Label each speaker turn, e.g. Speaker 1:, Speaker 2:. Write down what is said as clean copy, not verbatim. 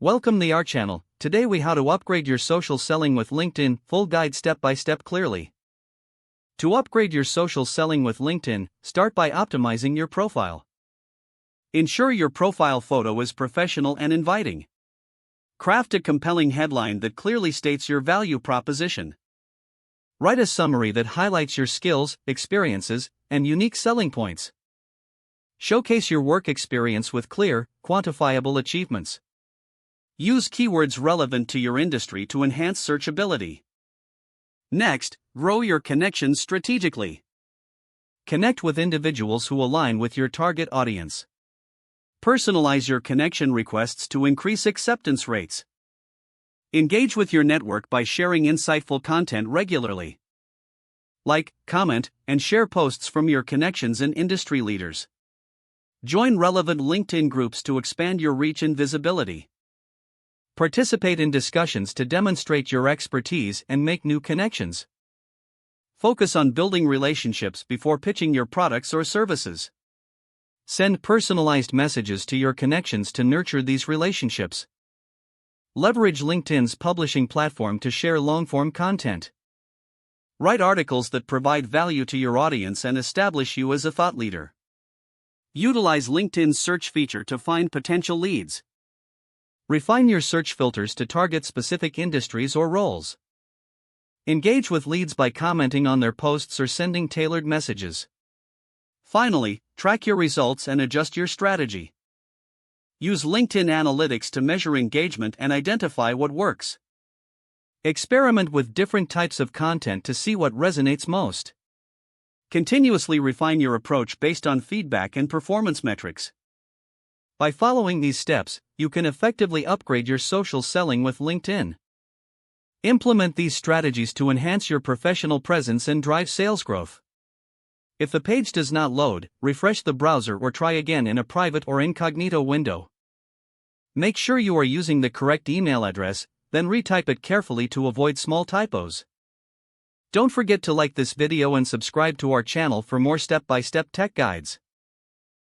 Speaker 1: Welcome to our channel. Today we how to upgrade your social selling with LinkedIn, full guide step by step clearly. To upgrade your social selling with LinkedIn, start by optimizing your profile. Ensure your profile photo is professional and inviting. Craft a compelling headline that clearly states your value proposition. Write a summary that highlights your skills, experiences, and unique selling points. Showcase your work experience with clear, quantifiable achievements. Use keywords relevant to your industry to enhance searchability. Next, grow your connections strategically. Connect with individuals who align with your target audience. Personalize your connection requests to increase acceptance rates. Engage with your network by sharing insightful content regularly. Like, comment, and share posts from your connections and industry leaders. Join relevant LinkedIn groups to expand your reach and visibility. Participate in discussions to demonstrate your expertise and make new connections. Focus on building relationships before pitching your products or services. Send personalized messages to your connections to nurture these relationships. Leverage LinkedIn's publishing platform to share long-form content. Write articles that provide value to your audience and establish you as a thought leader. Utilize LinkedIn's search feature to find potential leads. Refine your search filters to target specific industries or roles. Engage with leads by commenting on their posts or sending tailored messages. Finally, track your results and adjust your strategy. Use LinkedIn Analytics to measure engagement and identify what works. Experiment with different types of content to see what resonates most. Continuously refine your approach based on feedback and performance metrics. By following these steps, you can effectively upgrade your social selling with LinkedIn. Implement these strategies to enhance your professional presence and drive sales growth. If the page does not load, refresh the browser or try again in a private or incognito window. Make sure you are using the correct email address, then retype it carefully to avoid small typos. Don't forget to like this video and subscribe to our channel for more step-by-step tech guides.